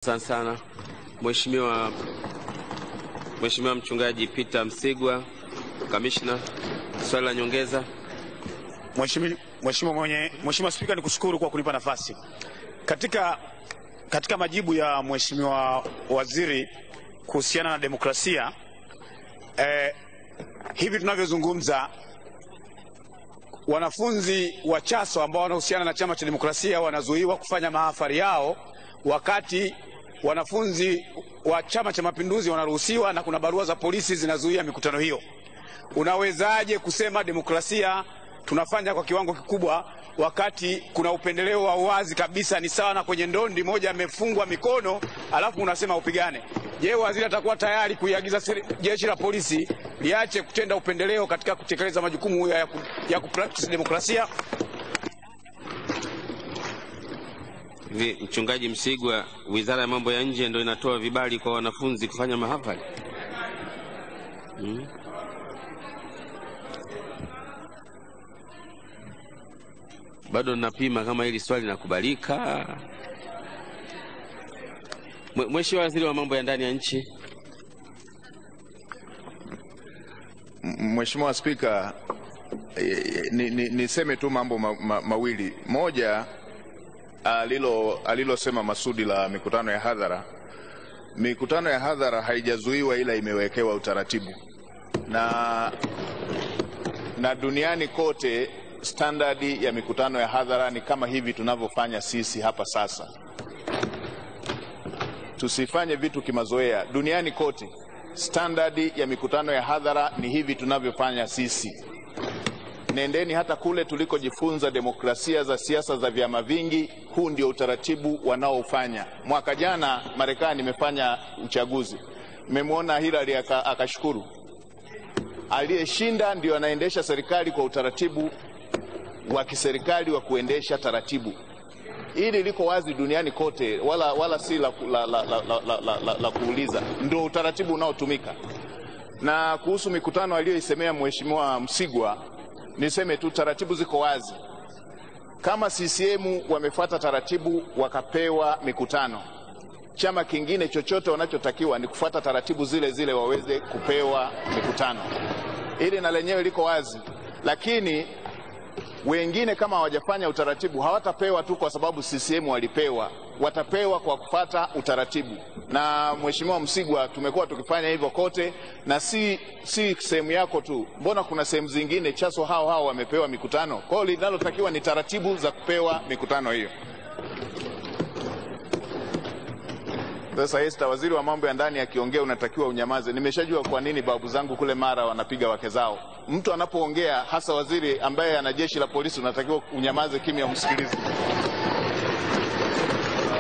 Asante sana Mheshimiwa Mchungaji Peter Msigwa, Kamishna, swali la nyongeza. Mheshimiwa Spika, nikushukuru kwa kunipa nafasi. Katika majibu ya Mheshimiwa Waziri kuhusiana na demokrasia, hivi tunavyozungumza wanafunzi wa CHASO ambao wanahusiana na Chama cha Demokrasia wanazuiwa kufanya mahafali yao, wakati wanafunzi wa Chama cha Mapinduzi wanaruhusiwa, na kuna barua za polisi zinazuia mikutano hiyo. Unawezaje kusema demokrasia tunafanya kwa kiwango kikubwa wakati kuna upendeleo wa wazi kabisa? Ni sawa na kwenye ndondi moja amefungwa mikono alafu unasema upigane. Je, waziri atakuwa tayari kuiagiza jeshi la polisi liache kutenda upendeleo katika kutekeleza majukumu ya kupractice demokrasia? Mchungaji Msigwa, Wizara ya Mambo ya Nje ndio inatoa vibali kwa wanafunzi kufanya mahafali? Bado napima kama hili swali linakubalika. Mheshimiwa Waziri wa Mambo ya Ndani ya Nchi. Mheshimiwa Spika, niseme tu mambo mawili. Moja, alilosema Masudi la mikutano ya hadhara. Mikutano ya hadhara haijazuiwa ila imewekewa utaratibu. Na duniani kote standardi ya mikutano ya hadhara ni kama hivi tunavyofanya sisi hapa sasa. Tusifanye vitu kimazoea. Duniani kote standardi ya mikutano ya hadhara ni hivi tunavyofanya sisi. Nendeni hata kule tulikojifunza demokrasia za siasa za vyama vingi, huu ndio utaratibu wanaofanya. Mwaka jana Marekani imefanya uchaguzi. Mmemwona Hillary akashukuru. Aliyeshinda ndio anaendesha serikali kwa utaratibu wa kiserikali wa kuendesha taratibu. Hili liko wazi duniani kote, wala si la kuuliza. Ndio utaratibu unaotumika. Na kuhusu mikutano aliyoisemea Mheshimiwa Msigwa, niseme tu taratibu ziko wazi. Kama CCM wamefuata taratibu wakapewa mikutano, chama kingine chochote wanachotakiwa ni kufuata taratibu zile zile waweze kupewa mikutano. Hili na lenyewe liko wazi. Lakini wengine kama hawajafanya utaratibu hawatapewa tu kwa sababu CCM walipewa, watapewa kwa kufuata utaratibu. Na Mheshimiwa Msigwa, tumekuwa tukifanya hivyo kote, na si sehemu yako tu. Mbona kuna sehemu zingine CHASO hao wamepewa mikutano? Kwa hiyo linalotakiwa ni taratibu za kupewa mikutano hiyo. Sasa Esther, waziri wa mambo ya ndani akiongea unatakiwa unyamaze. Nimeshajua kwa nini babu zangu kule Mara wanapiga wake zao. Mtu anapoongea, hasa waziri ambaye ana jeshi la polisi, unatakiwa unyamaze kimya umsikilize.